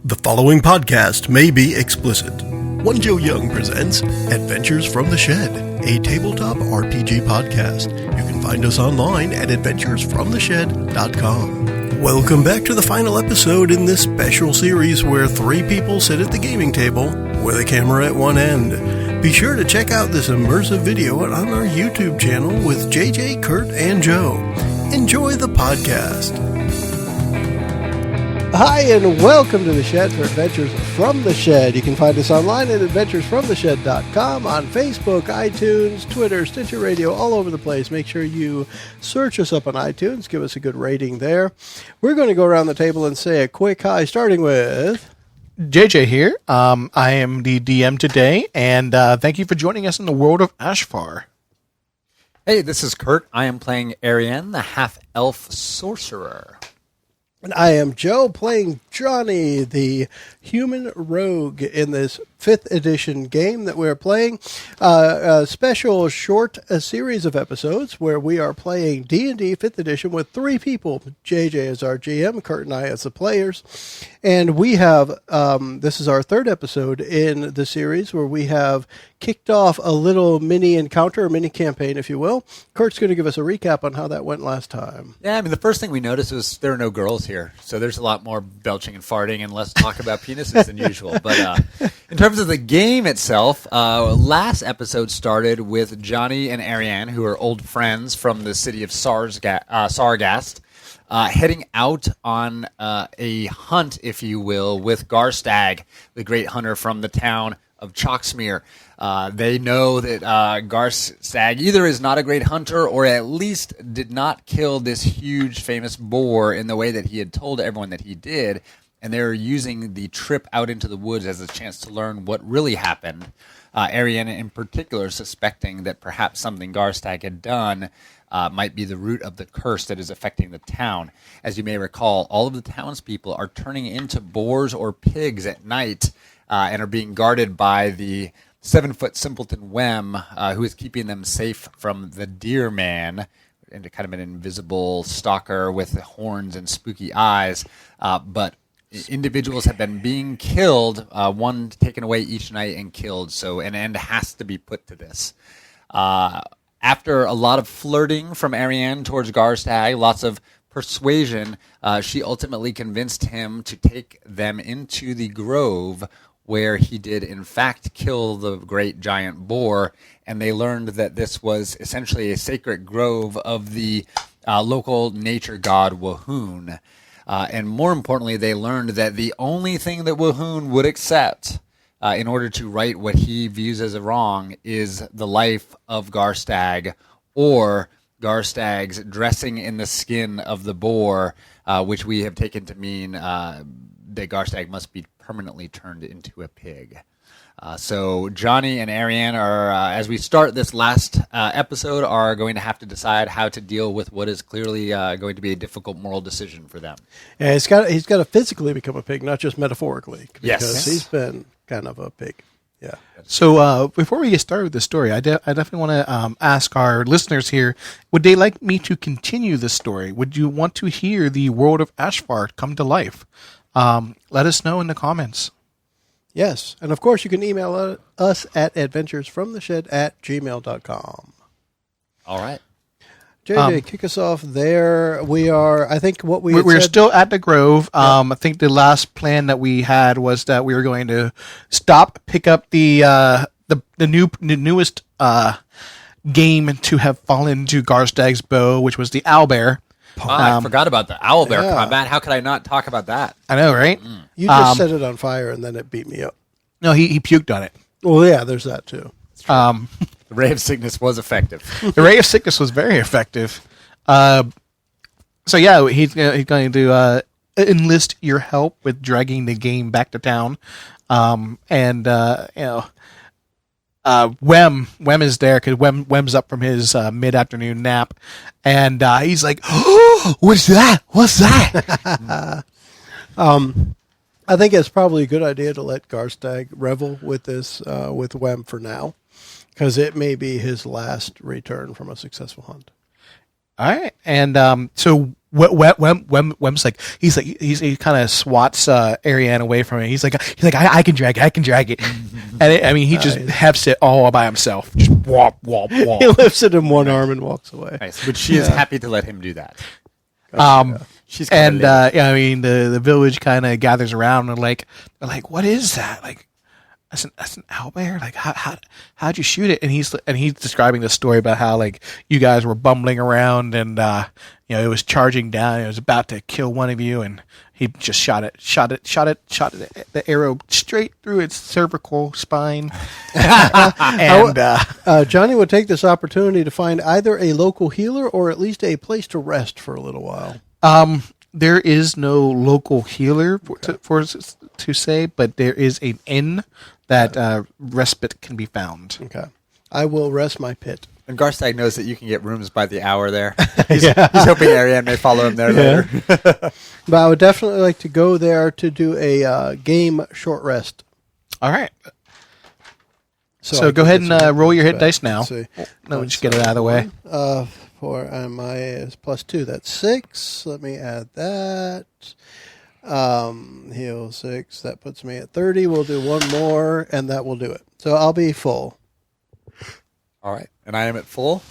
The following podcast may be explicit. One Joe Young presents Adventures from the Shed, a tabletop RPG podcast. You can find us online at adventuresfromtheshed.com. Welcome back to the final episode in this special series where three people sit at the gaming table with a camera at one end. Be sure to check out this immersive video on our YouTube channel with JJ, Kurt, and Joe. Enjoy the podcast. Hi, and welcome to The Shed for Adventures from the Shed. You can find us online at adventuresfromtheshed.com, on Facebook, iTunes, Twitter, Stitcher Radio, all over the place. Make sure you search us up on iTunes. Give us a good rating there. We're going to go around the table and say a quick hi, starting with... JJ here. I am the DM today, and thank you for joining us in the world of Ashfar. Hey, this is Kurt. I am playing Ariane, the half-elf sorcerer. And I am Joe, playing Johnny, the human rogue, in this 5th edition game that we're playing. A special short series of episodes where we are playing D&D 5th edition with 3 people. JJ is our GM, Kurt and I as the players. And we have, this is our 3rd episode in the series where we have kicked off a little mini encounter, or mini campaign, if you will. Kurt's going to give us a recap on how that went last time. Yeah, I mean, the first thing we noticed was there are no girls here. So there's a lot more belching and farting and less talk about penises than usual. But in terms of the game itself, last episode started with Johnny and Ariane, who are old friends from the city of Sargast, heading out on a hunt, if you will, with Garstag, the great hunter from the town of Chalksmere. They know that Garstag either is not a great hunter or at least did not kill this huge famous boar in the way that he had told everyone that he did, and they're using the trip out into the woods as a chance to learn what really happened. Ariane in particular suspecting that perhaps something Garstag had done might be the root of the curse that is affecting the town. As you may recall, all of the townspeople are turning into boars or pigs at night and are being guarded by the 7-foot simpleton Wem, who is keeping them safe from the deer man, and kind of an invisible stalker with horns and spooky eyes. But individuals have been being killed, one taken away each night and killed, so an end has to be put to this. After a lot of flirting from Ariane towards Garstag, lots of persuasion, she ultimately convinced him to take them into the grove where he did in fact kill the great giant boar, and they learned that this was essentially a sacred grove of the local nature god Wahoon. And more importantly, they learned that the only thing that Wahoon would accept in order to right what he views as a wrong is the life of Garstag, or Garstag's dressing in the skin of the boar, which we have taken to mean that Garstag must be permanently turned into a pig. So Johnny and Ariane are, as we start this last episode, are going to have to decide how to deal with what is clearly going to be a difficult moral decision for them. Yeah, he's got to physically become a pig, not just metaphorically, because Yes. he's been kind of a pig. Yeah. So before we get started with the story, I definitely want to ask our listeners here, would they like me to continue this story? Would you want to hear the world of Ashfar come to life? Let us know in the comments. Yes. And of course, you can email us at adventuresfromtheshed@gmail.com. All right. JJ, kick us off there. We are, I think what We're still at the Grove. I think the last plan that we had was that we were going to stop, pick up the newest game to have fallen to Garstag's bow, which was the owlbear. I forgot about the owlbear combat. How could I not talk about that? I know, right? You just set it on fire and then it beat me up. No, he puked on it. Well, yeah, there's that too. The ray of sickness was effective. The ray of sickness was very effective. So yeah, he's going to enlist your help with dragging the game back to town. Wem is there because Wem's up from his mid-afternoon nap, and he's like, "Oh, what's that? What's that?" I think it's probably a good idea to let Garstag revel with this, with Wem for now, because it may be his last return from a successful hunt. All right, and so Wem's like he kind of swats Ariane away from it. He's like I can drag it, and he just hefts it all by himself. Just wop wop wop. He lifts it in one arm and walks away. Nice. But she is happy to let him do that. She's the village kind of gathers around and they're like, what is that? Like, that's an owlbear. Like, how'd you shoot it? And he's describing the story about how like you guys were bumbling around and it was charging down. It was about to kill one of you, and he just shot it. The arrow straight through its cervical spine. And Johnny would take this opportunity to find either a local healer or at least a place to rest for a little while. There is no local healer to say, but there is an inn that respite can be found. Okay. I will rest my pit. And Garstag knows that you can get rooms by the hour there. He's hoping Ariane may follow him there later. But I would definitely like to go there to do a game short rest. All right. So go ahead and roll your hit dice now. No, just get it out of the way. For my is +2. That's 6. Let me add that. Heal 6. That puts me at 30. We'll do one more, and that will do it. So I'll be full. All right, and I am at full.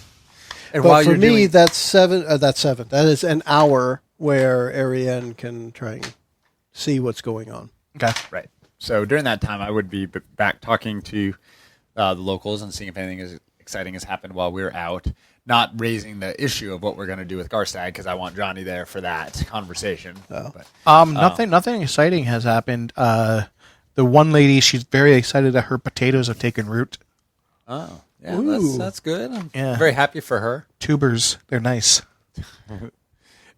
And but while for you're me, that's 7. That's 7. That is an hour where Ariane can try and see what's going on. Okay, right. So during that time, I would be back talking to the locals and seeing if anything exciting has happened while we're out. Not raising the issue of what we're going to do with Garstag because I want Johnny there for that conversation. Oh. But, nothing exciting has happened. The one lady, she's very excited that her potatoes have taken root. Oh. Yeah, that's good. I'm very happy for her. Tubers, they're nice.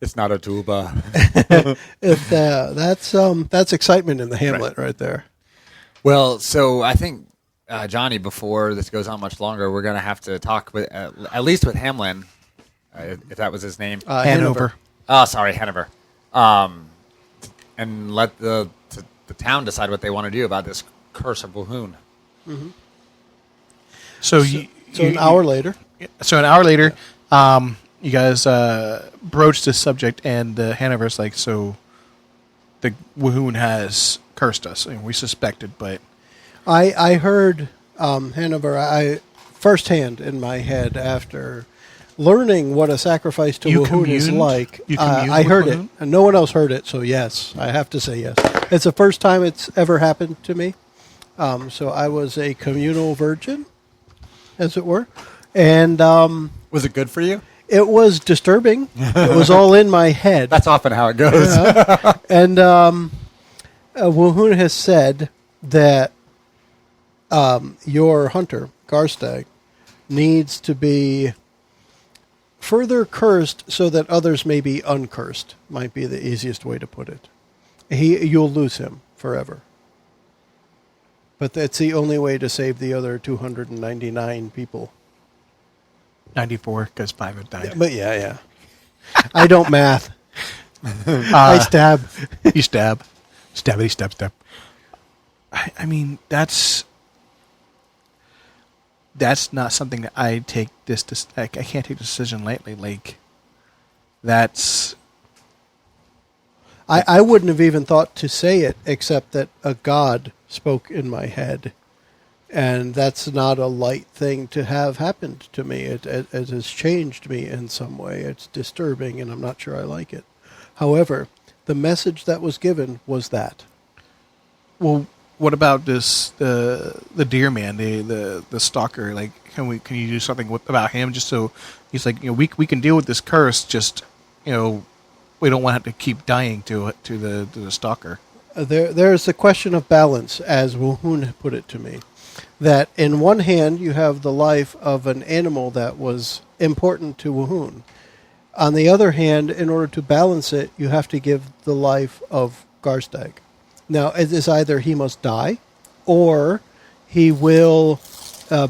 It's not a tuba. That's excitement in the hamlet right there. Well, so I think, Johnny, before this goes on much longer, we're going to have to talk with at least with Hamlin, if that was his name. Hanover. Oh, sorry, Hanover. And let the town decide what they want to do about this curse of Wuhun. Mm-hmm. So an hour later. So an hour later, you guys broached this subject, and Hanover's like, so the Wuhun has cursed us, and we suspected, but I heard Hanover firsthand in my head after learning what a sacrifice to Wuhun is like. I heard it, and no one else heard it, so yes, I have to say yes. It's the first time it's ever happened to me. So I was a communal virgin, as it were. And was it good for you? It was disturbing. It was all in my head. That's often how it goes. And Wuhun has said that your hunter, Garstag, needs to be further cursed so that others may be uncursed, might be the easiest way to put it. You'll lose him forever. But that's the only way to save the other 299 people. 94, because 5 have died. But yeah. I don't math. I stab. You stab. Stabbity stab. I mean, that's not something that I take I can't take the decision lightly. Like, that's... I wouldn't have even thought to say it, except that a god spoke in my head. And that's not a light thing to have happened to me. It has changed me in some way. It's disturbing, and I'm not sure I like it. However, the message that was given was that. Well, what about this the deer man, the stalker? Like, can you do something about him? Just so he's like, we can deal with this curse. Just we don't want to keep dying to the stalker. There's a question of balance, as Wuhun put it to me. That in one hand you have the life of an animal that was important to Wuhun. On the other hand, in order to balance it, you have to give the life of Garstag. Now, it is either he must die, or he will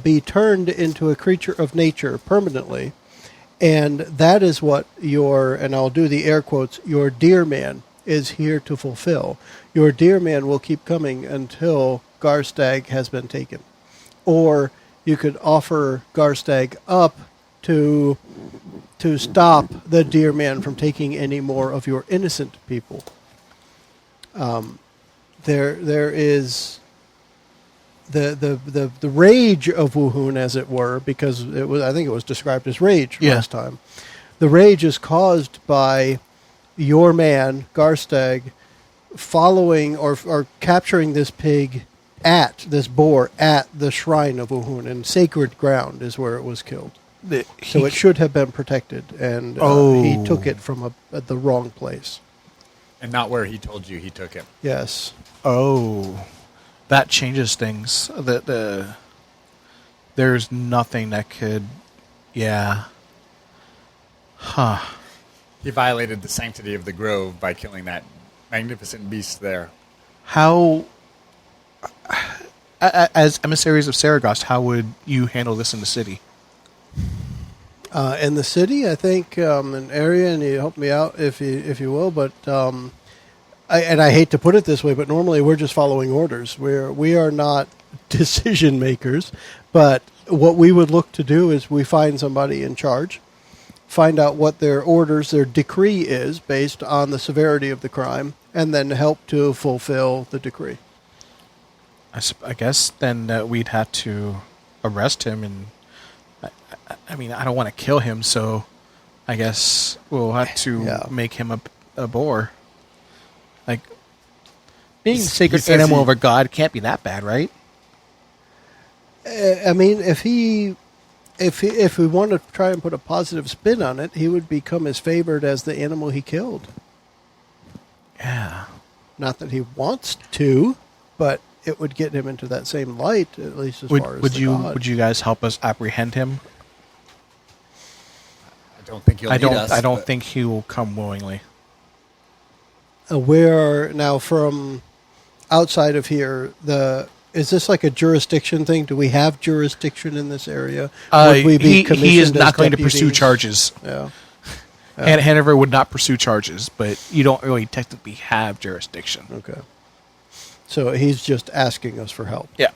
be turned into a creature of nature permanently. And that is what and I'll do the air quotes, your deer man is here to fulfill. Your deer man will keep coming until Garstag has been taken. Or you could offer Garstag up to to stop the deer man from taking any more of your innocent people. There is the rage of Wuhun, as it were, because I think it was described as rage last time. The rage is caused by your man Garstag following or capturing this boar at the shrine of Wuhun, and sacred ground is where it was killed. So it should have been protected, and he took it from the wrong place. And not where he told you he took it. Yes. Oh, that changes things. There's nothing that could, Huh. He violated the sanctity of the grove by killing that magnificent beast there. How, as emissaries of Saragost, how would you handle this in the city? In the city, I think an area, and you help me out if you will, but I hate to put it this way, but normally we're just following orders. We are not decision makers, but what we would look to do is we find somebody in charge, find out what their orders, their decree is based on the severity of the crime, and then help to fulfill the decree. I guess then we'd have to arrest him, and I mean, I don't want to kill him, so I guess we'll have to make him a boar. Like, being a sacred animal of a god can't be that bad, right? I mean, if we want to try and put a positive spin on it, he would become as favored as the animal he killed. Yeah. Not that he wants to, but it would get him into that same light, at least as far as the god. Would you guys help us apprehend him? I don't think he'll need us. I don't think he will come willingly. Where now from outside of here, is this like a jurisdiction thing? Do we have jurisdiction in this area? Would we be he is commissioned not as going to deputies? pursue charges. Yeah. And Hanover would not pursue charges, but you don't really technically have jurisdiction. Okay. So he's just asking us for help. Yeah.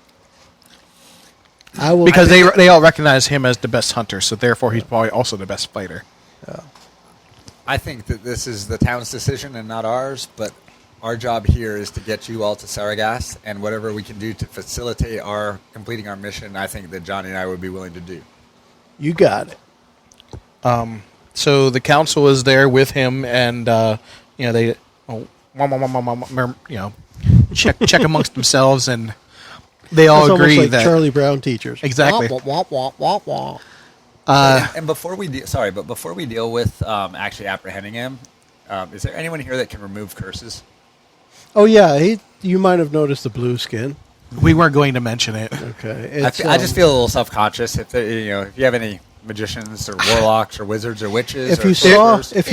Because they all recognize him as the best hunter, so therefore he's probably also the best fighter. Yeah. I think that this is the town's decision and not ours, but our job here is to get you all to Saragast, and whatever we can do to facilitate our completing our mission, I think that Johnny and I would be willing to do. You got it. So the council is there with him, and they check amongst themselves, and they all It's agree almost like that Charlie Brown teachers. Exactly. Wah, wah, wah, wah, wah. And before we deal with actually apprehending him, is there anyone here that can remove curses? Oh yeah, you might have noticed the blue skin. we weren't going to mention it. Okay, I just feel a little self-conscious if you have any magicians or warlocks or wizards or witches. If you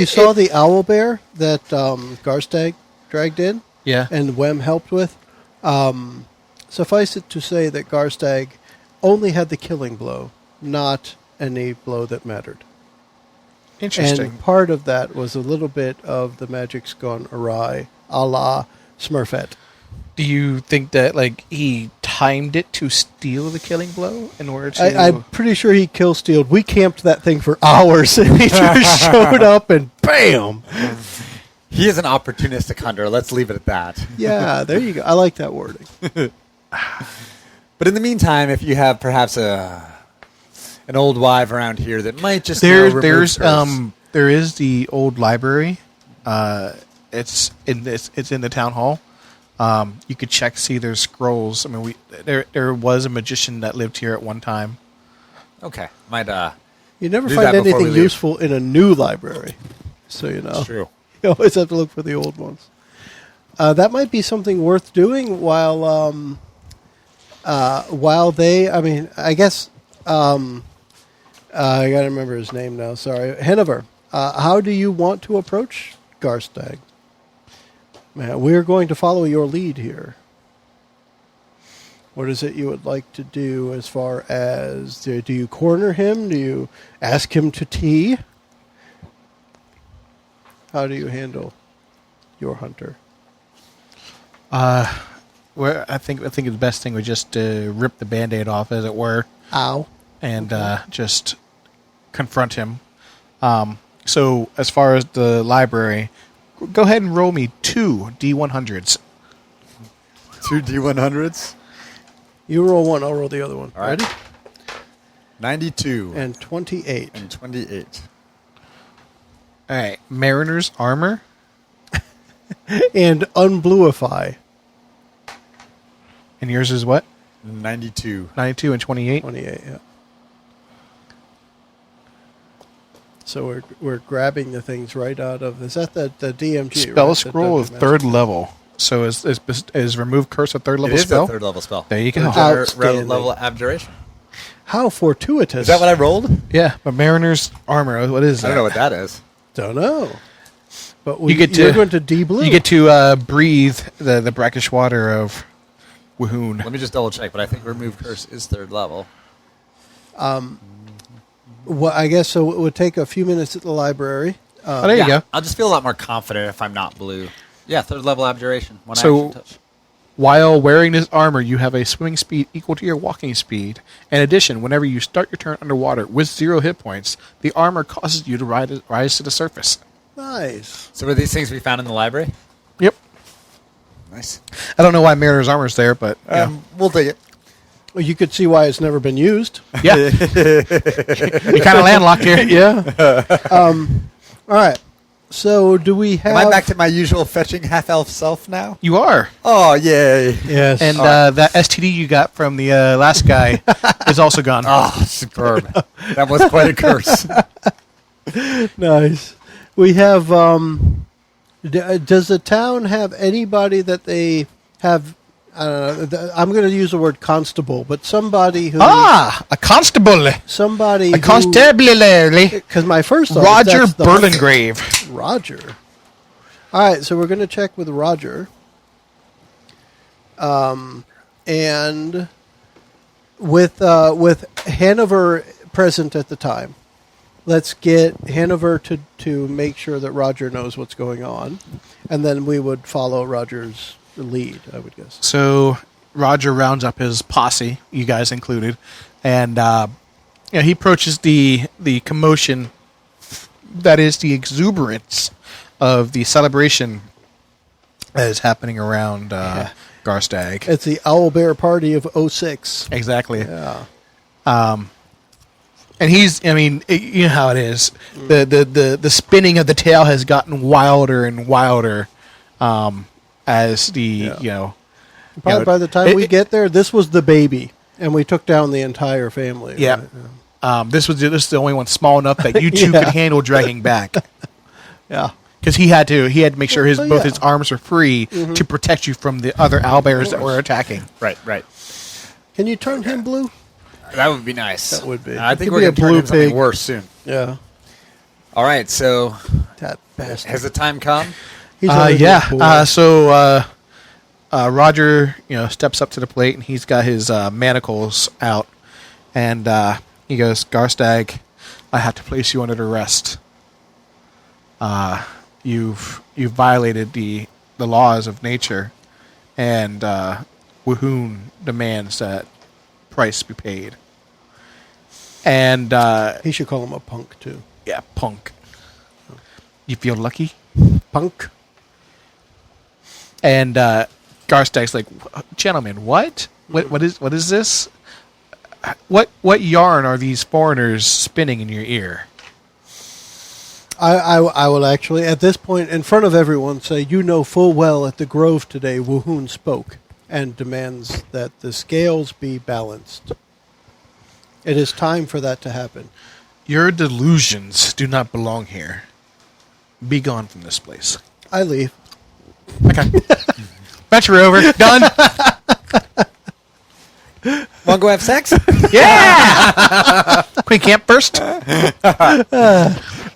saw the owl bear that Garstag dragged in, and Wem helped with, suffice it to say that Garstag only had the killing blow, not any blow that mattered. Interesting. And part of that was a little bit of the magic's gone awry, a la Smurfette. Do you think that he timed it to steal the killing blow in order to? I'm pretty sure he kill stealed. We camped that thing for hours, and he just showed up and bam. He is an opportunistic hunter. Let's leave it at that. Yeah, there you go. I like that wording. But in the meantime, if you have perhaps an old wife around here that might just there is the old library. It's in the town hall. You could see there's scrolls. I mean, there was a magician that lived here at one time. Okay, you never find anything useful in a new library, so you know. It's true. You always have to look for the old ones. That might be something worth doing while they. I mean, I guess I got to remember his name now. Sorry, Hanover. How do you want to approach Garstag? We're going to follow your lead here. What is it you would like to do as far as... Do you corner him? Do you ask him to tea? How do you handle your hunter? I think the best thing was just to rip the Band-Aid off, as it were. Ow. And just confront him. So as far as the library, go ahead and roll me 2 D100s. 2 D100s. You roll one, I'll roll the other one. All right. Ready? 92 And 28. and 28. All right, Mariner's armor. And unbluify. And yours is what? 92. 92 and 28. 28, yeah. So we're grabbing the things right out of... Is that the DMG? Spell right? scroll of The 3rd level. So is remove curse a 3rd It level is spell? a 3rd level spell. There you go. Outstanding. Level abjuration. How fortuitous. Is that what I rolled? Yeah, but Mariner's armor. What is that? I don't know what that is. Don't know. But You get to- you're going to D-blue. You get to breathe the brackish water of Wahoon. Let me just double check, but I think remove curse is 3rd level. Well, I guess so. It would take a few minutes at the library. Oh, there you go. I'll just feel a lot more confident if I'm not blue. Yeah, 3rd level abjuration. One So- action touch. While wearing this armor, you have a swimming speed equal to your walking speed. In addition, whenever you start your turn underwater with 0 hit points, the armor causes you to rise to the surface. Nice. So were these things we found in the library? Yep. Nice. I don't know why Mariner's armor's there, but yeah. We'll take it. Well, you could see why it's never been used. Yeah. You're kind of landlocked here. Yeah. All right. So do we have... Am I back to my usual fetching half-elf self now? You are. Oh, yay. Yes. And that STD you got from the last guy is also gone. Oh, superb. That was quite a curse. Nice. We have... does the town have anybody that they have... I'm going to use the word constable, but somebody who... A constable. Somebody A constabulary. Because my first thought is Roger that's the- Burlingrave. Roger. All right, so we're going to check with Roger. And with Hanover present at the time, let's get Hanover to make sure that Roger knows what's going on, and then we would follow Roger's lead, I would guess. So Roger rounds up his posse, you guys included, and he approaches the commotion that is the exuberance of the celebration that is happening around Garstag. It's the Owl Bear Party of 06. Exactly. Yeah. And he's, you know how it is. The spinning of the tail has gotten wilder and wilder as the, By the time we get there, this was the baby, and we took down the entire family. Yeah. Right? This was the only one small enough that you two Yeah. could handle dragging back. Yeah. Because he had to make sure Oh, both yeah. his arms are free to protect you from the other owlbears that were attacking. Right. Can you turn him blue? That would be nice. That would be. I It think could we're be a going to turn blue into something pig. worse soon. Yeah. All right, so That bastard. has the time come? He's a good boy. So Roger, steps up to the plate and he's got his manacles out, and he goes, "Garstag, I have to place you under arrest. You've violated the laws of nature, and Wahoon demands that price be paid." And He should call him a punk, too. yeah, punk. You feel lucky? Punk? And Garstag's like, "Gentlemen, what? What is this? What yarn are these foreigners spinning in your ear?" I will actually, at this point, in front of everyone, say, you know full well at the Grove today, Wahoon spoke and demands that the scales be balanced. It is time for that to happen. Your delusions do not belong here. Be gone from this place. I leave. Okay. Venture over. Done. Want to go have sex? Yeah. Queen camp first.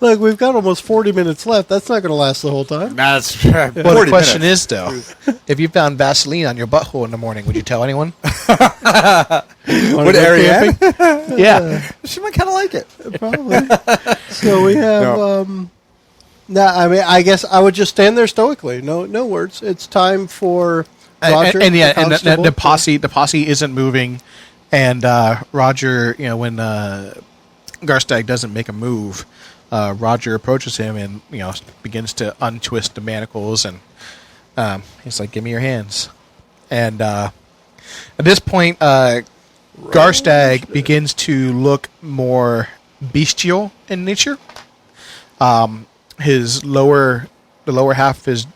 Look, we've got almost 40 minutes left. That's not going to last the whole time. That's Well, the question is, though, if you found Vaseline on your butthole in the morning, would you tell anyone? Would Ariane? Yeah. She might kind of like it. Probably. So we have... I guess I would just stand there stoically. No words. It's time for Roger. And the constable, the posse isn't moving, and Roger, when Garstag doesn't make a move, Roger approaches him and begins to untwist the manacles, and he's like, "Give me your hands." And at this point, Garstag begins to look more bestial in nature. The lower half of his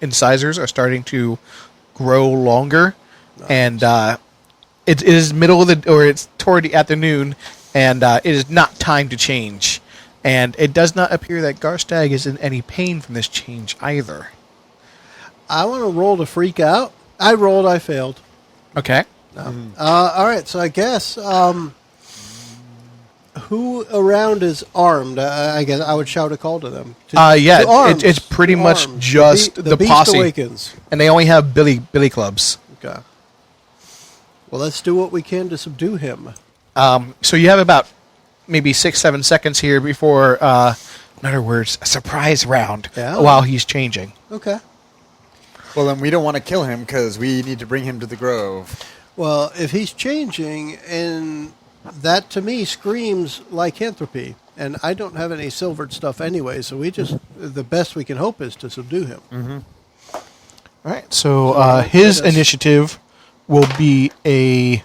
incisors are starting to grow longer, and it is it's toward the afternoon, and it is not time to change. And it does not appear that Garstag is in any pain from this change either. I want to roll to freak out. I rolled. I failed. Okay. All right. So I guess who around is armed? I guess I would shout a call to them. It's pretty much just the beast posse, awakens. and they only have billy clubs. Okay. Well, let's do what we can to subdue him. So you have about maybe 6-7 seconds here before, in other words, a surprise round while he's changing. Okay. Well, then we don't want to kill him because we need to bring him to the grove. Well, if he's changing, and that to me screams lycanthropy, and I don't have any silvered stuff anyway, so the best we can hope is to subdue him. Mm-hmm. All right, so his initiative will be a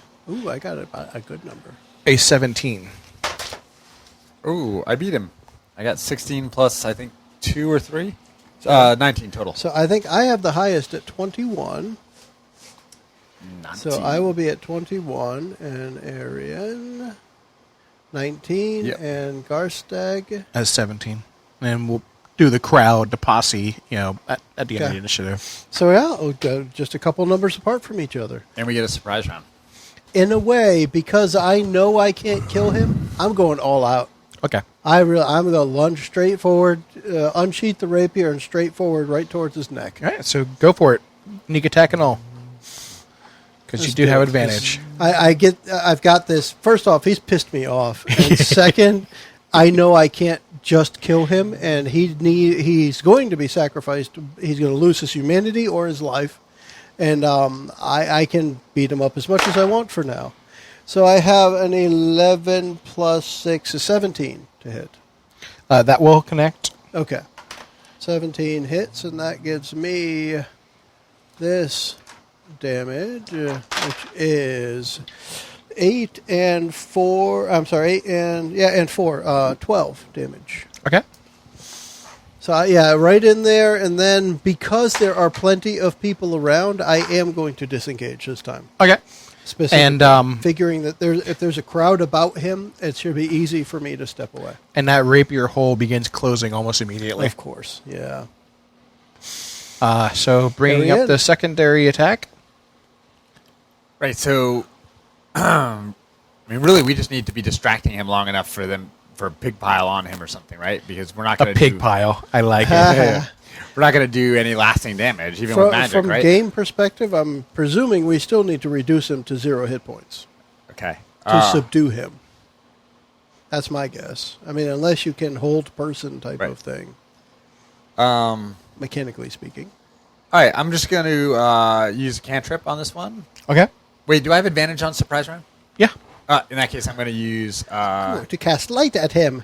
I got a good number. a 17. Ooh, I beat him. I got 16 plus, I think, 2 or 3. 19 total. So I think I have the highest at 21. 19. So I will be at 21, and Arian 19, Yep. and Garstag. As 17. And we'll do the crowd, the posse, at the end of the initiative. So we'll go just a couple numbers apart from each other. And we get a surprise round. In a way, because I know I can't kill him, I'm going all out. Okay. I'm going to lunge straight forward, unsheath the rapier, and straight forward right towards his neck. All right, so go for it. Sneak attack and all. Because you do have advantage. I've got this. First off, he's pissed me off. And second, I know I can't just kill him, and he's going to be sacrificed. He's going to lose his humanity or his life. And I can beat him up as much as I want for now. So I have an 11 plus 6 is 17 to hit. That will connect. Okay. 17 hits, and that gives me this damage, which is 8 and 4. I'm sorry, 8 and 4. 12 damage. Okay. So, right in there. And then because there are plenty of people around, I am going to disengage this time. Okay. Specifically, And figuring that if there's a crowd about him, it should be easy for me to step away. And that rapier hole begins closing almost immediately. Of course, yeah. So bringing up the secondary attack. Right, so, really, we just need to be distracting him long enough for a pig pile on him or something, right? Because we're not going to pig pile. I like it. We're not going to do any lasting damage, even with magic, from right? From game perspective, I'm presuming we still need to reduce him to 0 hit points. Okay. To subdue him. That's my guess. I mean, unless you can hold person type of thing. Mechanically speaking. All right, I'm just going to use a cantrip on this one. Okay. Wait, do I have advantage on surprise round? Yeah. In that case, I'm going to use... to cast light at him.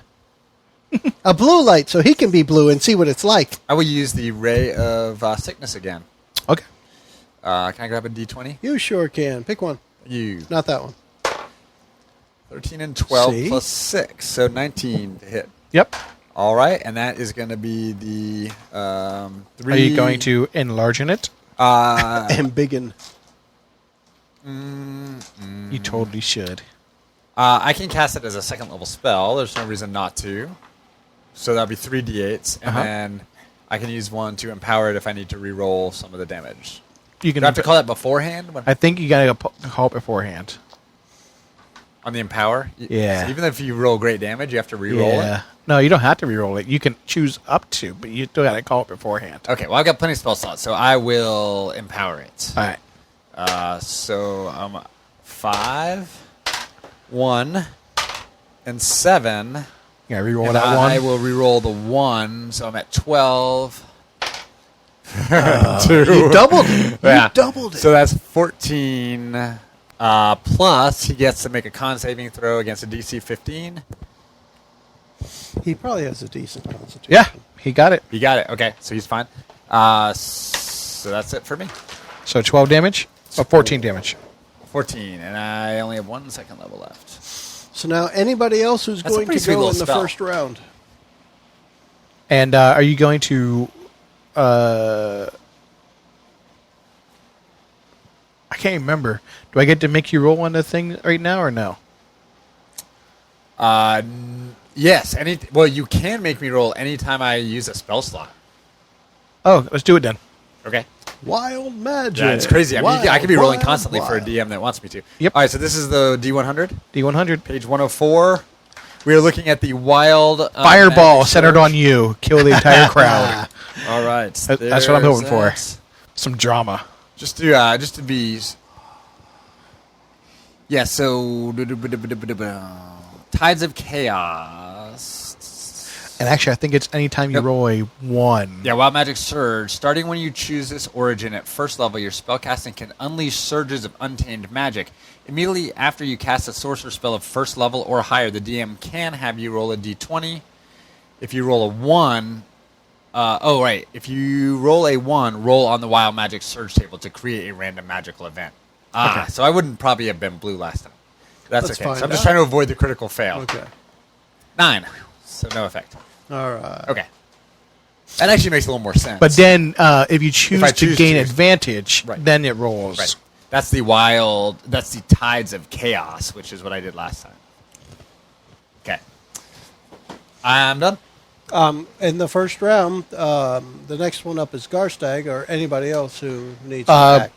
A blue light, so he can be blue and see what it's like. I will use the Ray of Sickness again. Okay. Can I grab a D20? You sure can. Pick one. Not that one. 13 and 12 plus 6, so 19 to hit. Yep. All right, and that is going to be the 3... Are you going to enlarge in it? Embiggen. You totally should. I can cast it as a second level spell. There's no reason not to. So that'll be 3d8s, and then I can use one to empower it if I need to re-roll some of the damage. Do I have to call that beforehand? I think you got to call it beforehand. On the empower? Yeah. So even if you roll great damage, you have to re-roll it? No, you don't have to re-roll it. You can choose up to, but you still got to call it beforehand. Okay, well, I've got plenty of spell slots, so I will empower it. All right. So 5, 1, and 7. Yeah, re-roll that one. I will re-roll the 1, so I'm at 12. 2. You doubled it. Yeah. You doubled it. So that's 14. Plus, he gets to make a con saving throw against a DC 15. He probably has a decent constitution. Yeah, he got it. You got it. Okay, so he's fine. So that's it for me. So 12 damage, or 14 damage. 14, and I only have 1 second level left. So now anybody else who's That's a going pretty to sweet go in little the spell. first round? And are you going to... I can't remember. Do I get to make you roll on the thing right now or no? Yes. Well, you can make me roll anytime I use a spell slot. Oh, let's do it then. Okay. Wild magic. Yeah, it's crazy. I mean, I could be rolling constantly for a wild. DM that wants me to. Yep. All right, so this is the D100, D100. page 104. We are looking at the wild Fireball magic centered surge. on you. Kill the entire crowd. All right, That's what I'm hoping for. there's Some drama. that. Just to be. Yeah. So Tides of Chaos. And actually, I think it's anytime you Yep. roll a 1. Yeah, Wild Magic Surge. Starting when you choose this origin at first level, your spellcasting can unleash surges of untamed magic. Immediately after you cast a sorcerer spell of first level or higher, the DM can have you roll a d20. If you roll a 1... If you roll a 1, roll on the Wild Magic Surge table to create a random magical event. Okay. So I wouldn't probably have been blue last time. That's Let's okay. So find I'm just out. trying to avoid the critical fail. Okay. 9. So no effect. All right. Okay. That actually makes a little more sense. But then, if you choose I to choose gain to- advantage, Right. then it rolls. Right. That's the Tides of Chaos, which is what I did last time. Okay. I'm done. In the first round, the next one up is Garstag or anybody else who needs to Uh, act.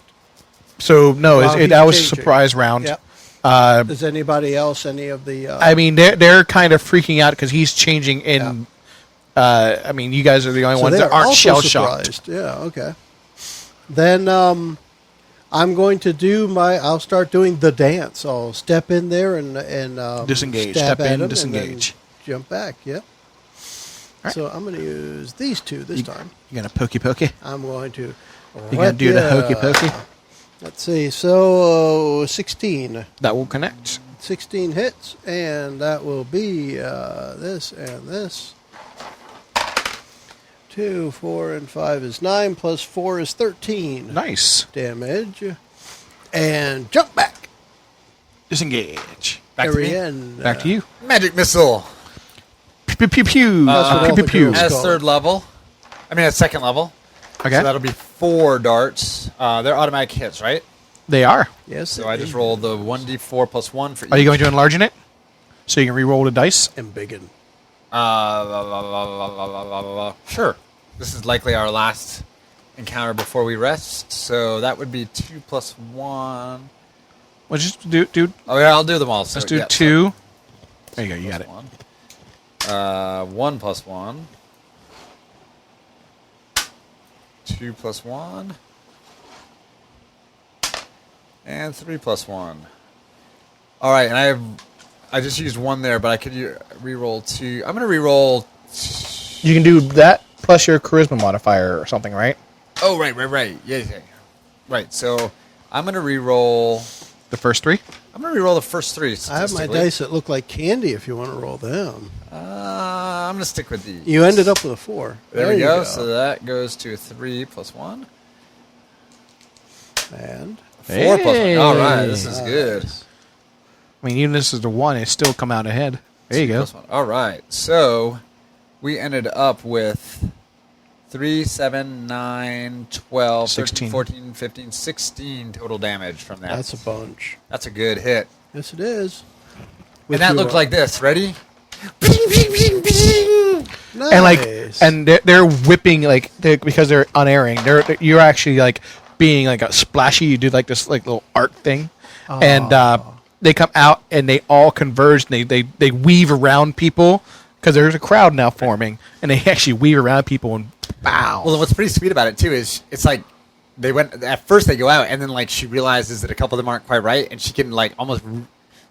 So, no, Well, he's that was a changing. surprise round. Yep. Uh, Is anybody else, any of the... I mean, they're kind of freaking out because he's changing in... I mean, you guys are the only so ones they that are aren't also shell-shocked. surprised. Yeah, okay. Then I'm going to do I'll start doing the dance. I'll step in there and Disengage. stab Step at in, him disengage. and then jump back, yep. right. So I'm going to use these two this time. You're going to pokey? I'm going to... You're going to do the hokey-pokey? Let's see. So 16. That will connect. 16 hits, and that will be this and this. 2, 4, and 5 is 9, plus 4 is 13 Nice. damage. And jump back. Disengage. Back to me. Ariane, Back to you. Magic Missile. Pew, pew, pew, pew. That's what Pew, all pew, the pew. girls As call third it. level. I mean, at second level. Okay. So that'll be 4 darts. They're automatic hits, right? They are. Yes. So I just roll the 1d4 plus 1 for each. Are you going to enlarge it? So you can re-roll the dice? And biggin. Sure. This is likely our last encounter before we rest. So that would be 2 plus 1. Well, just do... Oh, yeah, I'll do them all. So, Let's do yeah, 2. There you go. You got it. 1 plus 1. 2 plus 1. And 3 plus 1. All right, and I just used 1 there, but I could re-roll 2. I'm going to re-roll... You can do that plus your charisma modifier or something, right? Oh, right. Yeah. Right, so I'm going to re-roll... The first 3? I'm going to re-roll the first 3. I have my statistically. dice that look like candy if you want to roll them. I'm going to stick with these. You ended up with a 4. There we you go. So that goes to a 3 plus 1. And 4 plus 1. All right, Hey. this is good. I mean, even this is the 1, it still come out ahead. There you 2 go. plus 1. All right, so we ended up with 3, 7, 9, 12, 16. 13, 14, 15, 16 total damage from that. that's a bunch. That's a good hit. Yes, it is. And that looked like this. Ready? Nice. And they're whipping because they're unerring. You're actually like being like a splashy. You do like this like little art thing, and they come out and they all converge. And they weave around people because there's a crowd now forming, and they actually weave around people and bow. Well, what's pretty sweet about it too is it's like they went at first they go out and then like she realizes that a couple of them aren't quite right and she can like almost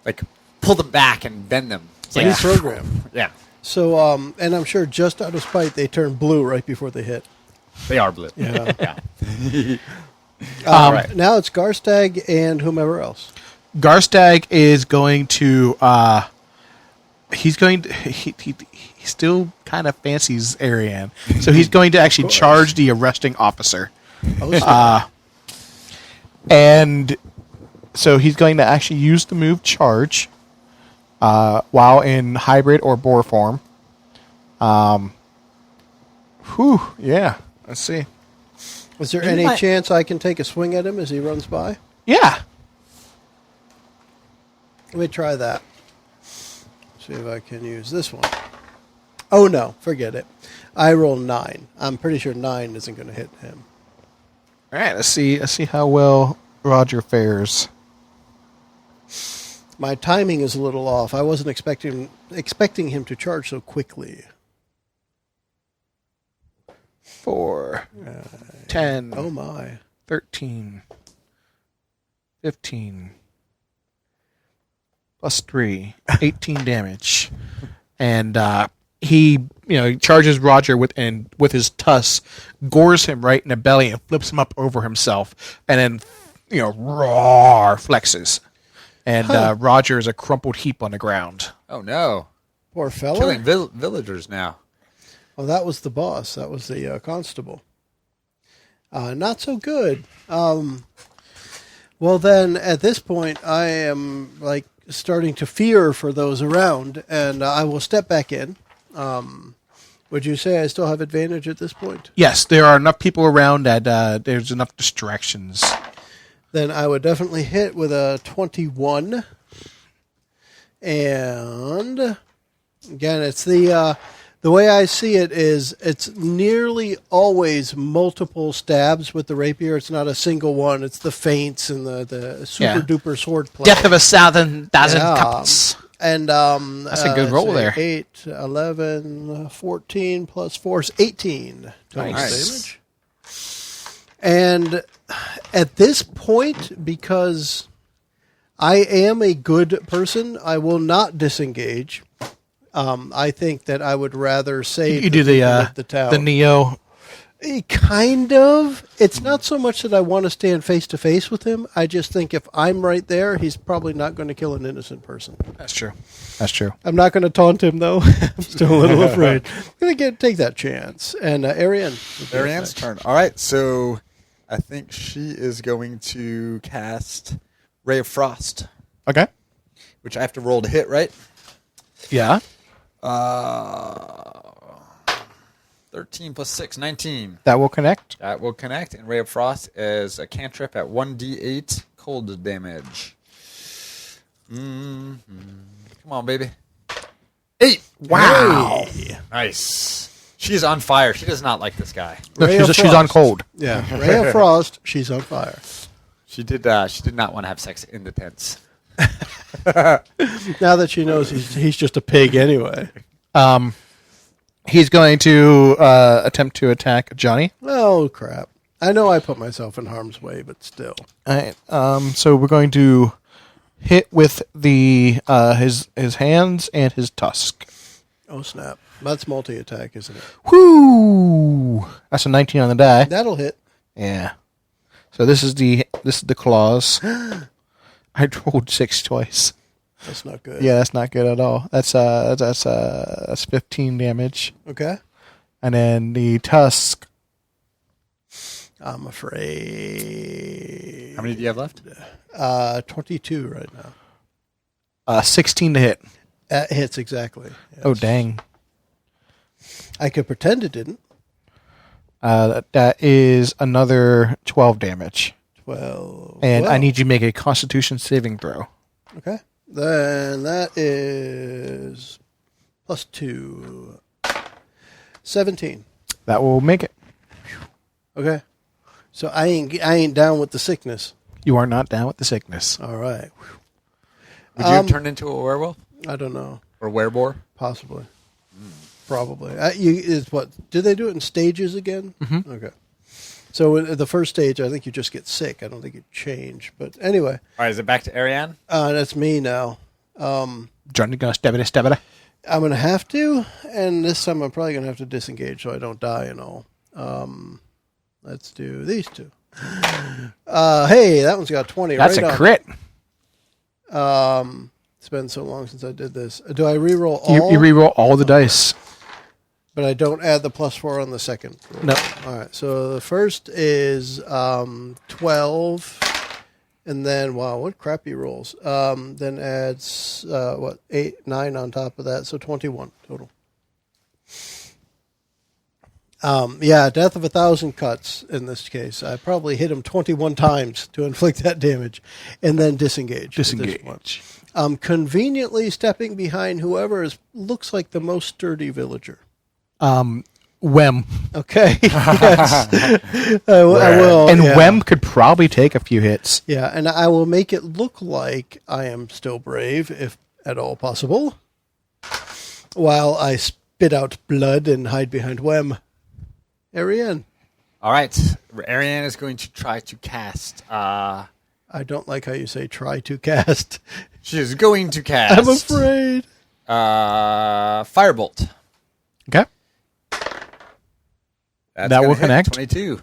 like pull them back and bend them. It's New like, program. yeah, So, and I'm sure just out of spite, they turn blue right before they hit. they are blue. Yeah. Yeah. Right. Now it's Garstag and whomever else. Garstag is going to he's going to he still kind of fancies Ariane, so he's going to actually charge the arresting officer. And so he's going to actually use the move charge while in hybrid or boar form. Yeah. Let's see. Is there any chance I can take a swing at him as he runs by? Yeah. Let me try that. See if I can use this one. Oh, no. Forget it. I roll 9. I'm pretty sure 9 isn't going to hit him. All right. Let's see how well Roger fares. My timing is a little off. I wasn't expecting him to charge so quickly. 4, 10, Oh, my. 13, 15, plus 3, 18 damage. And he charges Roger with his tusk, gores him right in the belly and flips him up over himself, and then roar flexes. And Roger is a crumpled heap on the ground. Oh no! Poor fella. Killing villagers now. Oh, that was the boss. That was the constable. Not so good. Well, then, at this point, I am starting to fear for those around, and I will step back in. Would you say I still have advantage at this point? Yes, there are enough people around that there's enough distractions. Then I would definitely hit with a 21. And again, it's the way I see it is it's nearly always multiple stabs with the rapier. It's not a single one. It's the feints and the super duper sword play. Death of 1,000 couples. And that's a good roll there. 8, 11, 14 plus 4 is 18 total damage. And at this point, because I am a good person, I will not disengage. I think that I would rather save you do the town. The Neo. Kind of. It's not so much that I want to stand face to face with him. I just think if I'm right there, he's probably not going to kill an innocent person. That's true. That's true. I'm not going to taunt him, though. I'm still a little afraid. I'm going to take that chance. And Ariane's turn. All right, so I think she is going to cast Ray of Frost. Okay. Which I have to roll to hit, right? Yeah. 13 plus 6, 19. That will connect. That will connect. And Ray of Frost is a cantrip at 1d8 cold damage. Come on, baby. 8. Wow. Hey. Nice. She's on fire. She does not like this guy. No, she's on cold. Yeah. Ray of Frost, she's on fire. She did not want to have sex in the tents. Now that she knows he's just a pig anyway. He's going to attempt to attack Johnny. Oh, crap. I know I put myself in harm's way, but still. All right. So we're going to hit with the his hands and his tusk. Oh, snap. That's multi-attack, isn't it? Whoo! That's a 19 on the die. That'll hit. Yeah. So this is the claws. I rolled 6 twice. That's not good. Yeah, that's not good at all. That's 15 damage. Okay. And then the tusk. I'm afraid. How many do you have left? 22 right now. 16 to hit. That hits exactly. Yes. Oh, dang. I could pretend it didn't. That is another 12 damage. 12. And I need you to make a Constitution saving throw. Okay. Then that is plus 2. 17. That will make it. Okay. So I ain't down with the sickness. You are not down with the sickness. All right. Would you have turned into a werewolf? I don't know. Or werebore? Possibly. Probably. Do they do it in stages again? Mm-hmm. Okay. So in the first stage, I think you just get sick. I don't think you change. But anyway. All right, is it back to Ariane? That's me now. Johnny gonna stab it. I'm going to have to, and this time I'm probably going to have to disengage so I don't die and all. Let's do these two. Hey, that one's got 20. That's right a on. crit. It's been so long since I did this. Do I reroll all? You reroll all the dice. But I don't add the +4 on the second. No. All right. So the first is 12. And then, wow, what crappy rolls. Then adds, 9 on top of that. So 21 total. Death of 1,000 cuts in this case. I probably hit him 21 times to inflict that damage. And then disengage. Disengage. Conveniently stepping behind whoever looks like the most sturdy villager. Wem. Okay. Yes. I will. And Wem could probably take a few hits. Yeah, and I will make it look like I am still brave, if at all possible, while I spit out blood and hide behind Wem. Ariane. All right. Ariane is going to try to cast. I don't like how you say try to cast. She is going to cast. I'm afraid. Firebolt. Okay. That will connect. 22.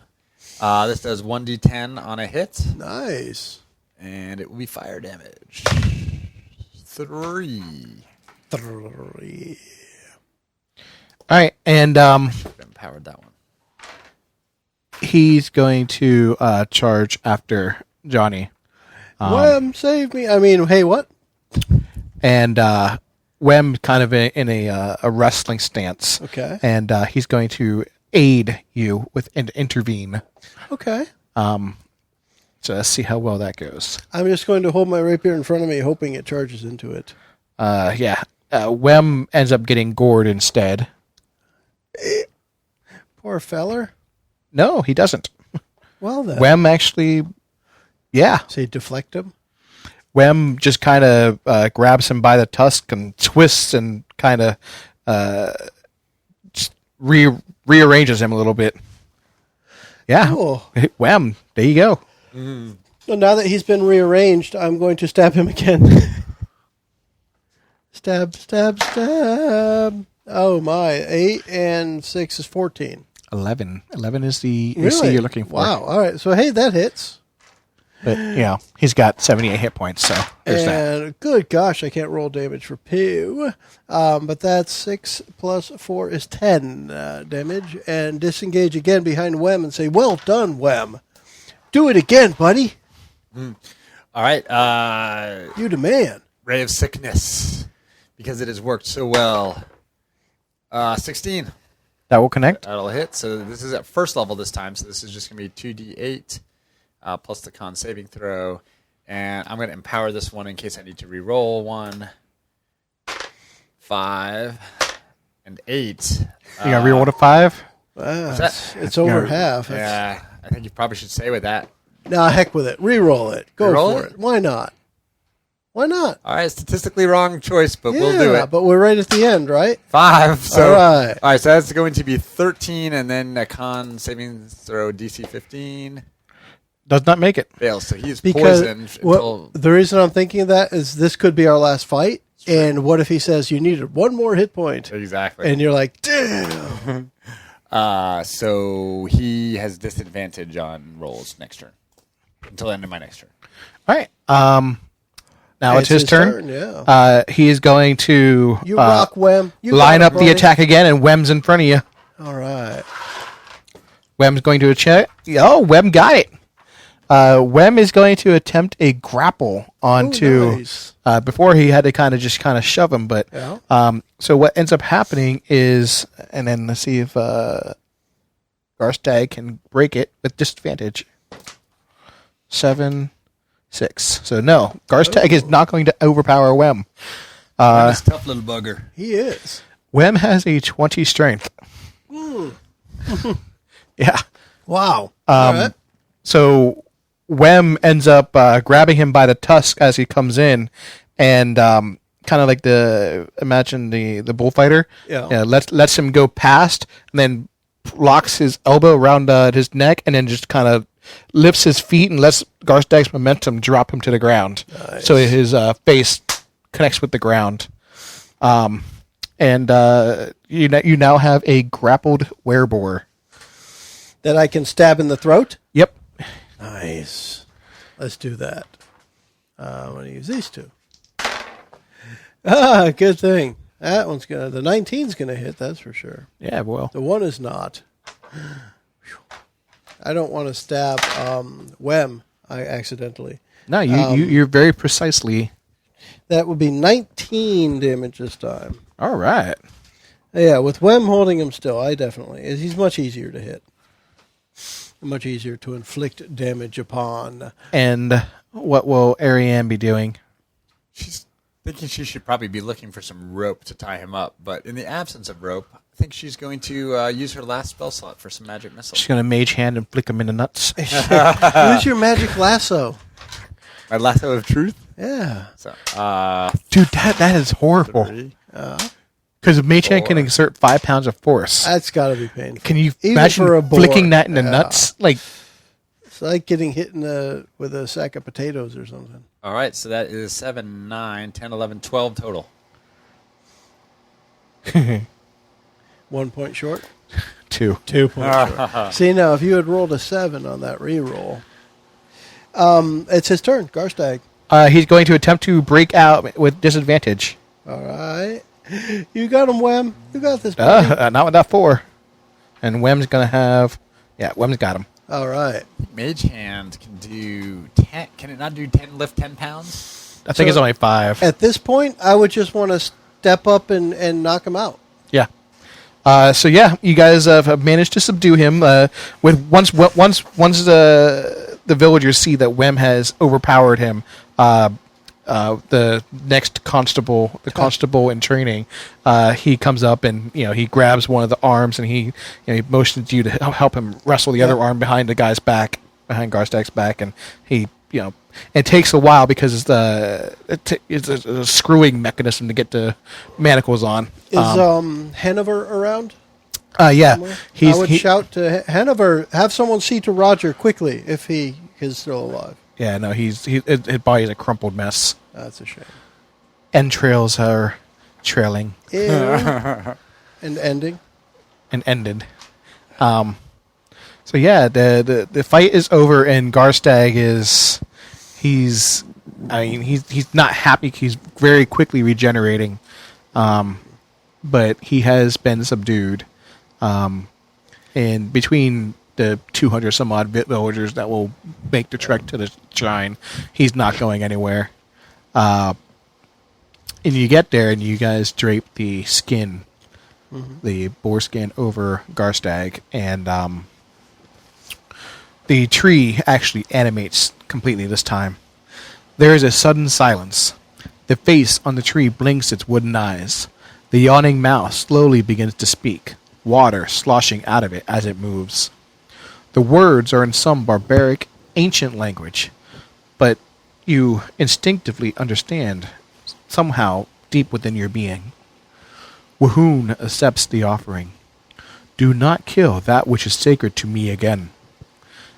This does 1d10 on a hit. Nice. And it will be fire damage. 3. All right, and Empowered that one. he's going to charge after Johnny. Wem, save me. I mean, hey, what? And Wem kind of in a wrestling stance. Okay. And he's going to aid you with and intervene. Okay. So let's see how well that goes. I'm just going to hold my rapier in front of me, hoping it charges into it. Wem ends up getting gored instead. Poor feller. No, he doesn't. Well, then. Wem actually, Say deflect him? Wem just kind of grabs him by the tusk and twists and kind of rearranges him a little bit. Yeah. Cool. Wem, there you go. So now that he's been rearranged, I'm going to stab him again. Stab, stab, stab. Oh, my. 8 and 6 is 14. 11. 11 is the AC Really? you're looking for. Wow. All right. So, hey, that hits. But, he's got 78 hit points, so there's that. And good gosh, I can't roll damage for Pew. But that's 6 plus 4 is 10 damage. And disengage again behind Wem and say, well done, Wem. Do it again, buddy. All right. You the man. Ray of Sickness. Because it has worked so well. 16. That will connect. That'll hit. So this is at first level this time. So this is just going to be 2d8 plus the con saving throw. And I'm going to empower this one in case I need to re-roll. 1, 5, and 8. You got to reroll to 5? It's over half. Yeah, I think you probably should stay with that. Nah, heck with it. Reroll it. Go Reroll for it? it. Why not? Why not? All right, statistically wrong choice, but we'll do it. But we're right at the end, right? 5. So, all right. So that's going to be 13, and then a con saving throw DC 15 Does not make it. fails. So he's Because poisoned until. the reason I'm thinking of that is this could be our last fight. And what if he says you needed one more hit point? Exactly. And you're like, damn. So he has disadvantage on rolls next turn until the end of my next turn. All right. Now it's his turn. Yeah. He is going to You rock, Wem. You line got up it, the buddy. attack again, and Wem's in front of you. All right. Wem's going to check. Oh, Wem got it. Wem is going to attempt a grapple onto. Nice. Before he had to kind of shove him, but Yeah. so what ends up happening is, and then let's see if Garstag can break it with disadvantage. 7, 6. So no, Garstag is not going to overpower Wem. He's a tough little bugger. He is. Wem has a 20 strength. Yeah. Wow. All right. So Wem ends up grabbing him by the tusk as he comes in, and kind of like imagine the bullfighter. Yeah. Lets him go past, and then locks his elbow around his neck, and then just kind of lifts his feet and lets Garstag's momentum drop him to the ground. Nice. So his face connects with the ground. And you now have a grappled werebore. That I can stab in the throat? Yep. Nice. Let's do that. I'm going to use these two. Good thing. That one's gonna. The 19's gonna hit. That's for sure. Yeah, well. The 1 is not. I don't want to stab Wem. I accidentally. No, you're very precisely. That would be 19 damage this time. All right. Yeah, with Wem holding him still, he's much easier to hit. Much easier to inflict damage upon. And what will Ariane be doing? She's thinking she should probably be looking for some rope to tie him up, but in the absence of rope, I think she's going to use her last spell slot for some magic missile. She's going to mage hand and flick him in the nuts. Use your magic lasso. My lasso of truth? Yeah. So, dude, that is horrible. Because mage hand can exert 5 pounds of force. That's got to be painful. Can you Even imagine for a boar. flicking that in the nuts? Like, it's like getting hit with a sack of potatoes or something. all right, so that is 7, 9, 10, 11, 12 total. 1 point short. 2. 2 points short. See, now, if you had rolled a 7 on that reroll, it's his turn. Garstag. He's going to attempt to break out with disadvantage. All right. You got him, Wem. You got this, buddy. Not with that 4. And Wem's going to have... Yeah, Wem's got him. All right. Mage hand can do 10. Can it not do 10? Lift 10 pounds? I think it's only 5. At this point, I would just want to step up and knock him out. Yeah. So yeah, you guys have managed to subdue him. With once the villagers see that Wem has overpowered him, the next constable, in training, he comes up and he grabs one of the arms and he motions you to help him wrestle the other arm behind the guy's back, behind Garstag's back, and he it takes a while because it's a screwing mechanism to get the manacles on. Is Hanover around? Yeah, I would shout to Hanover, have someone see to Roger quickly if he is still alive. Yeah, no, his body's a crumpled mess. That's a shame. Entrails are trailing. Ew. And ending. And ended. So yeah, the fight is over, and Garstag he's not happy. He's very quickly regenerating, but he has been subdued. And between the 200 some odd villagers that will make the trek to the shrine, he's not going anywhere. And you get there, and you guys drape the skin, the boar skin, over Garstag, and the tree actually animates completely this time. There is a sudden silence. The face on the tree blinks its wooden eyes. The yawning mouth slowly begins to speak, water sloshing out of it as it moves. The words are in some barbaric, ancient language, but you instinctively understand somehow deep within your being. Wahoon accepts the offering. Do not kill that which is sacred to me again.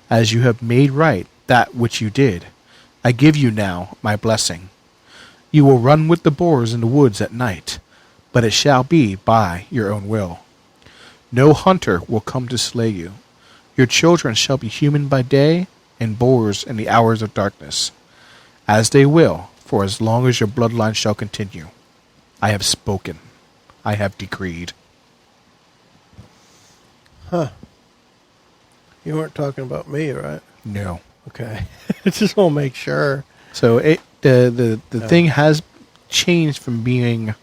As you have made right that which you did, I give you now my blessing. You will run with the boars in the woods at night, but it shall be by your own will. No hunter will come to slay you. Your children shall be human by day, and boars in the hours of darkness. As they will, for as long as your bloodline shall continue. I have spoken. I have decreed. Huh. You weren't talking about me, right? No. Okay. I just want to make sure. So the thing has changed from being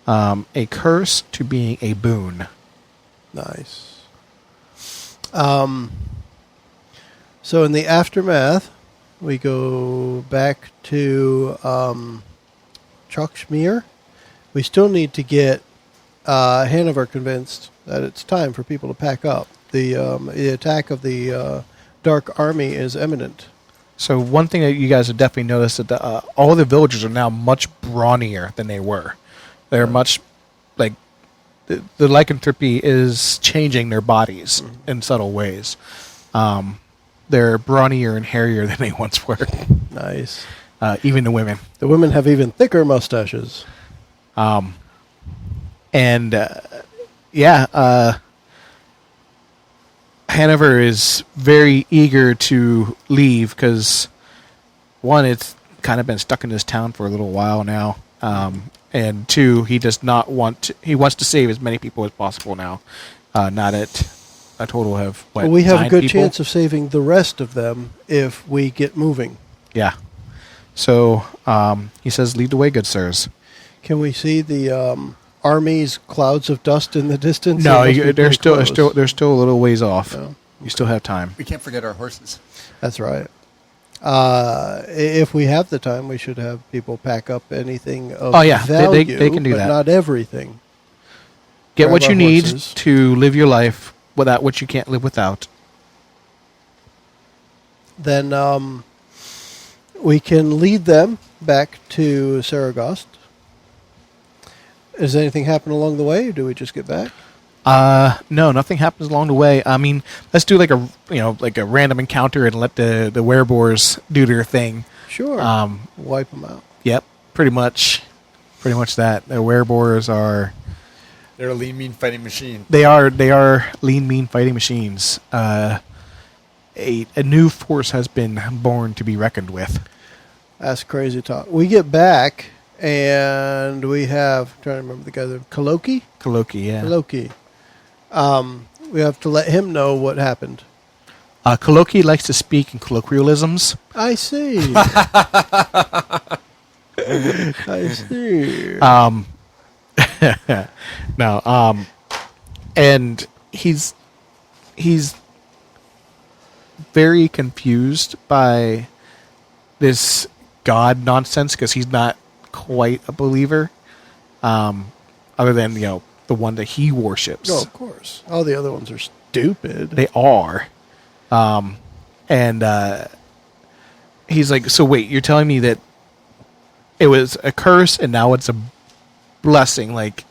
a curse to being a boon. Nice. So in the aftermath, we go back to Chalkshmere. We still need to get Hanover convinced that it's time for people to pack up. The attack of the Dark Army is imminent. So one thing that you guys have definitely noticed that all the villagers are now much brawnier than they were. They're much like the lycanthropy is changing their bodies in subtle ways. They're brawnier and hairier than they once were. Nice. Even the women. The women have even thicker mustaches. Hanover is very eager to leave because, one, it's kind of been stuck in this town for a little while now, and 2, he does not want to, he wants to save as many people as possible now. Not at a total of what, Well, we have a 9 good people? chance of saving the rest of them if we get moving. Yeah. So he says, "Lead the way, good sirs." Can we see the army's clouds of dust in the distance? No, They must be they're pretty still close. a little ways off. Oh. You still have time. We can't forget our horses. That's right. If we have the time, we should have people pack up anything of value. They can do but that. not everything. Get Grab what our you need horses. to live your life without what you can't live without. Then we can lead them back to Saragost. Does anything happen along the way, or do we just get back? No, nothing happens along the way. I mean, let's do like a random encounter and let the werebores do their thing. Sure. Wipe them out. Yep, pretty much that. The werebores are They're a lean, mean fighting machine. they are lean, mean fighting machines. A new force has been born to be reckoned with. That's crazy talk. We get back, and we have, I'm trying to remember the guy, Kaloki? Kaloki, yeah. Kaloki. We have to let him know what happened. Kaloki likes to speak in colloquialisms. I see. I see. No, and he's very confused by this God nonsense because he's not quite a believer, other than the one that he worships. Oh, of course. All the other ones are stupid. They are, and he's like, so wait, you're telling me that it was a curse and now it's a blessing? Like,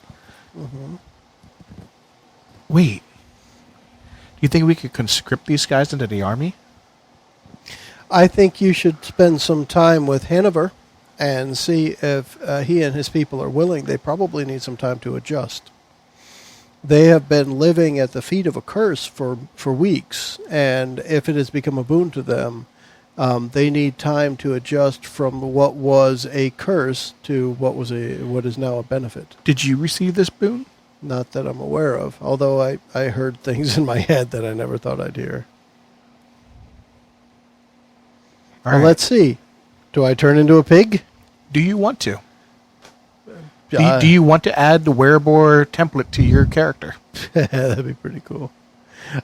wait, do you think we could conscript these guys into the army? I think you should spend some time with Hanover and see if he and his people are willing. They probably need some time to adjust. They have been living at the feet of a curse for weeks, and if it has become a boon to them, they need time to adjust from what was a curse to what is now a benefit. Did you receive this boon? Not that I'm aware of, although I heard things in my head that I never thought I'd hear. All Well, right. let's see. Do I turn into a pig? Do you want to? Do you want to add the werebore template to your character? That'd be pretty cool.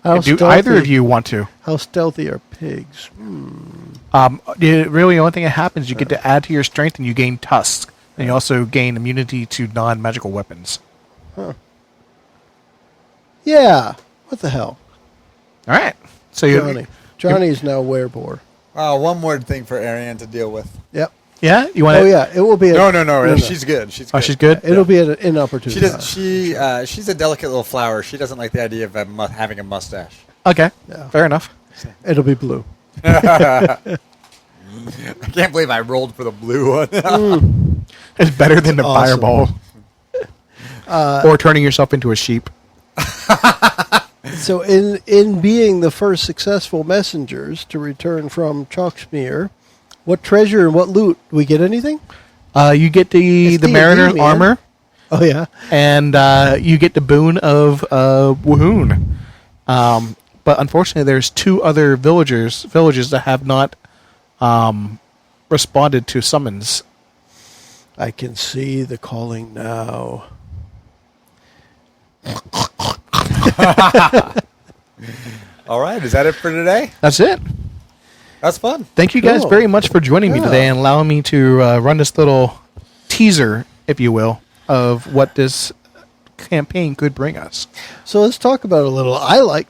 Do either of you want to? How stealthy are pigs? Really, the only thing that happens, you get to add to your strength and you gain tusks. And you also gain immunity to non-magical weapons. Huh. Yeah. What the hell? All right. So Johnny's now werebore. One more thing for Ariane to deal with. Yep. yeah, you want Oh yeah, it will be. No. She's good. She's good. Oh, she's good. It'll be an inopportune. She doesn't. She's a delicate little flower. She doesn't like the idea of having a mustache. Okay. Yeah. Fair enough. It'll be blue. I can't believe I rolled for the blue one. It's better than the awesome. fireball. Or turning yourself into a sheep. So in being the first successful messengers to return from Chalksmere, what treasure and what loot? Do we get anything? You get the It's D&D, mariner's man. armor, Oh yeah. and you get the boon of Wahoon. But unfortunately, there's 2 other villages that have not responded to summons. I can see the calling now. All right, is that it for today? That's it. That's fun. Thank you guys Cool. very much for joining me Yeah. today and allowing me to run this little teaser, if you will, of what this campaign could bring us. So let's talk about it a little.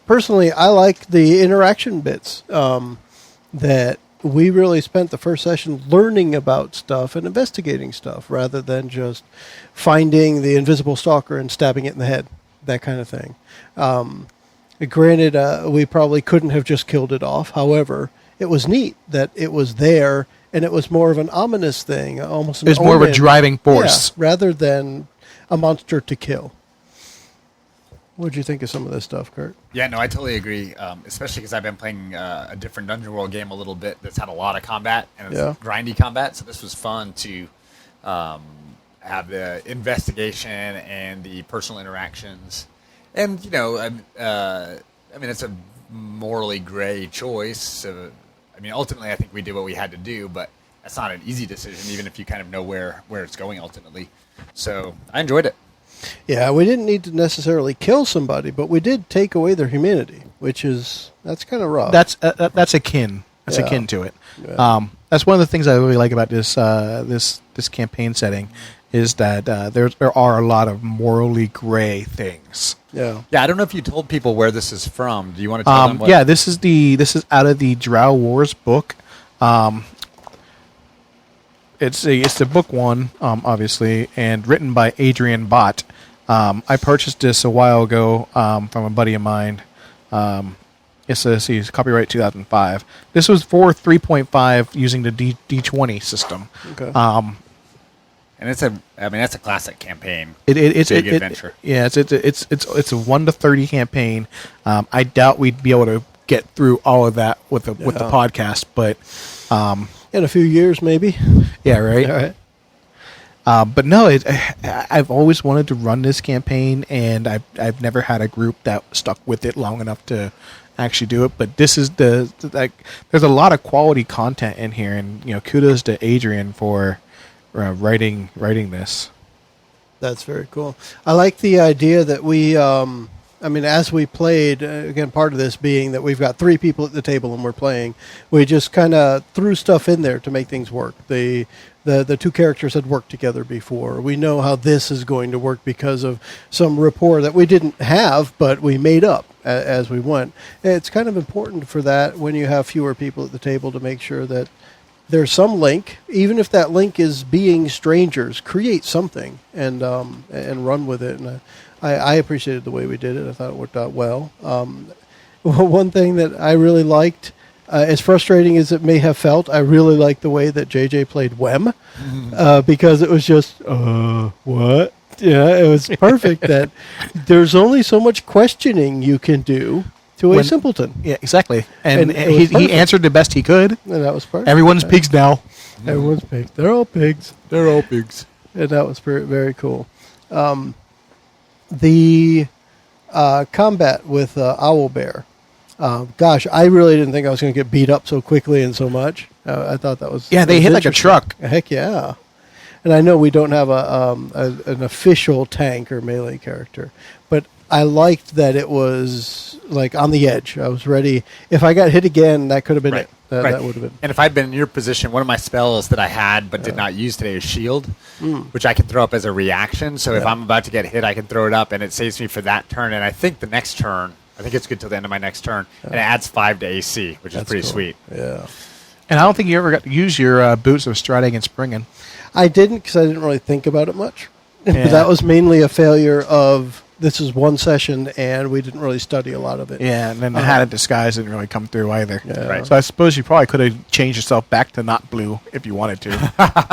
Personally, I like the interaction bits that we really spent the first session learning about stuff and investigating stuff rather than just finding the invisible stalker and stabbing it in the head, that kind of thing. Granted, we probably couldn't have just killed it off. However, it was neat that it was there, and it was more of an ominous thing, almost an It was more of a omen. driving force. Yeah, rather than a monster to kill. What did you think of some of this stuff, Kurt? Yeah, no, I totally agree. Especially because I've been playing a different Dungeon World game a little bit that's had a lot of combat and it's Yeah. grindy combat. So this was fun to have the investigation and the personal interactions. And, you know, I mean, it's a morally gray choice. I mean, ultimately, I think we did what we had to do, but that's not an easy decision, even if you kind of know where it's going ultimately. So I enjoyed it. Yeah, we didn't need to necessarily kill somebody, but we did take away their humanity, that's kind of rough. That's akin. That's Yeah. akin to it. Yeah. That's one of the things I really like about this this campaign setting is that there are a lot of morally gray things. Yeah. Yeah, I don't know if you told people where this is from. Do you want to tell them what? Yeah, this is out of the Drow Wars book. It's the book one, obviously, and written by Adrian Bott. I purchased this a while ago from a buddy of mine. It's copyright 2005. This was for 3.5 using the D20 system. Okay. And that's a classic campaign. It's big adventure. It's a 1 to 30 campaign. I doubt we'd be able to get through all of that with the podcast, but In a few years, maybe. yeah, right. All right. But no, I've always wanted to run this campaign, and I've never had a group that stuck with it long enough to actually do it. But this is there's a lot of quality content in here, and you know, kudos to Adrian for writing this. That's very cool. I like the idea that we, as we played, again, part of this being that we've got 3 people at the table and we're playing, we just kind of threw stuff in there to make things work. The 2 characters had worked together before. We know how this is going to work because of some rapport that we didn't have, but we made up as we went. It's kind of important for that when you have fewer people at the table to make sure that there's some link, even if that link is being strangers. Create something and run with it. And I appreciated the way we did it. I thought it worked out well. One thing that I really liked, as frustrating as it may have felt, I really liked the way that JJ played Wem, because it was just what? Yeah, it was perfect. That there's only so much questioning you can do to a simpleton. Yeah, exactly. And it was he answered the best he could. And that was perfect. Everyone's pigs now. Everyone's pigs. They're all pigs. They're all pigs. And that was very, very cool. The combat with Owlbear. Gosh, I really didn't think I was going to get beat up so quickly and so much. I thought that was Yeah, they hit like a interesting. truck. Heck yeah. And I know we don't have an official tank or melee character, but I liked that it was like on the edge. I was ready. If I got hit again, that could have been Right. it. That Right. would have been. And if I'd been in your position, one of my spells that I had but did not use today is Shield, which I can throw up as a reaction. So if I'm about to get hit, I can throw it up, and it saves me for that turn. And I think the next turn, I think it's good till the end of my next turn, and it adds 5 to AC, which is pretty cool. sweet. Yeah. And I don't think you ever got to use your boots of striding and springing. I didn't because I didn't really think about it much. Yeah. That was mainly a failure of this is one session and we didn't really study a lot of it. Yeah, and then the hat of disguise didn't really come through either. Yeah. Right. So I suppose you probably could have changed yourself back to not blue if you wanted to.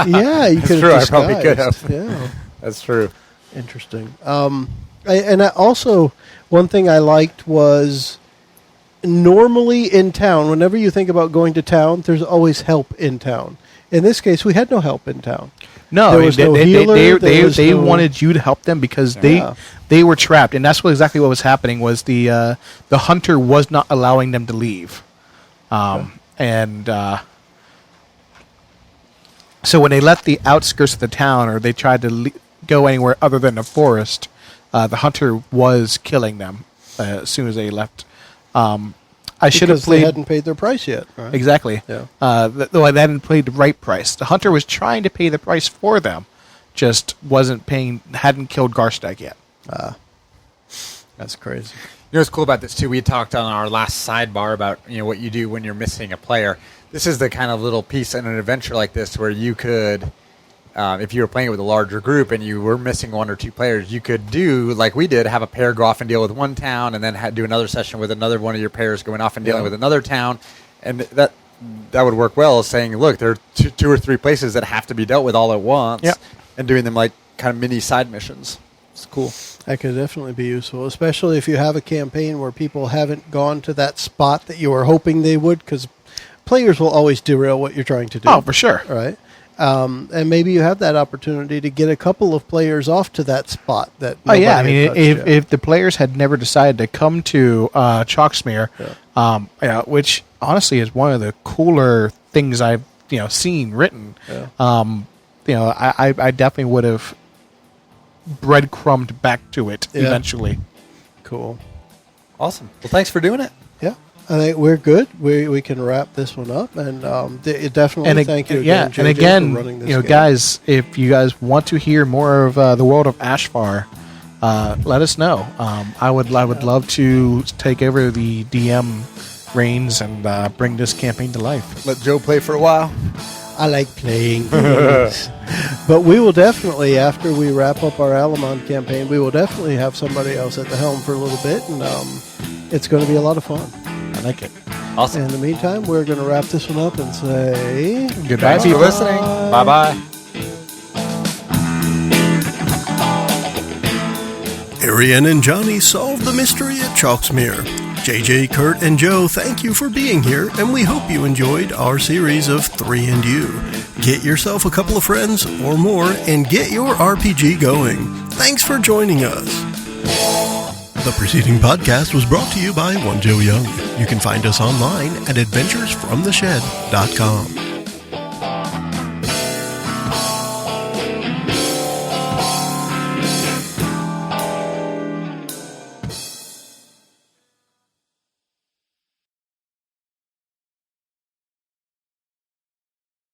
Yeah, you could true, have I probably could disguised. have. Yeah, That's true. interesting. I also, one thing I liked was normally in town, whenever you think about going to town, there's always help in town. In this case, we had no help in town. No, There I mean, was no healer, there was they no- wanted you to help them because Yeah. they were trapped, and that's exactly what was happening. Was the hunter was not allowing them to leave, and so when they left the outskirts of the town or they tried to go anywhere other than the forest, the hunter was killing them as soon as they left. I should have Because they played. hadn't paid their price yet. Right? Exactly. Yeah. Though they hadn't paid the right price. The hunter was trying to pay the price for them, just hadn't killed Garstag yet. That's crazy. You know what's cool about this too? We talked on our last sidebar about what you do when you're missing a player. This is the kind of little piece in an adventure like this where you could, if you were playing it with a larger group and you were missing 1 or 2 players, you could do like we did, have a pair go off and deal with one town, and then do another session with another one of your pairs going off and dealing with another town, and that would work well. Saying, look, there are 2 or 3 places that have to be dealt with all at once, Yep. and doing them like kind of mini side missions. It's cool. That could definitely be useful, especially if you have a campaign where people haven't gone to that spot that you were hoping they would, because players will always derail what you're trying to do. Oh, for sure. Right? And maybe you have that opportunity to get a couple of players off to that spot. That Oh yeah, I nobody mean, had touched yet. if the players had never decided to come to Chalksmere, which honestly is one of the cooler things I've seen written, I definitely would have breadcrumbed back to it eventually. Cool. Awesome. Well, thanks for doing it. Yeah, I think we're good. We can wrap this one up, and definitely thank you again, JJ, and again, for running this game. guys, if you guys want to hear more of the world of Ashfar, let us know. I would love to take over the DM reins and bring this campaign to life. Let Joe play for a while. I like playing games. But we will definitely, after we wrap up our Alamon campaign, we will definitely have somebody else at the helm for a little bit, and it's going to be a lot of fun. I like it. Awesome. In the meantime, we're going to wrap this one up and say... Goodbye, Thanks for people. listening. Bye-bye. Ariane and Johnny solved the mystery at Chalksmere. JJ, Kurt, and Joe, thank you for being here, and we hope you enjoyed our series of 3&U. Get yourself a couple of friends or more and get your RPG going. Thanks for joining us. The preceding podcast was brought to you by One Joe Young. You can find us online at adventuresfromtheshed.com.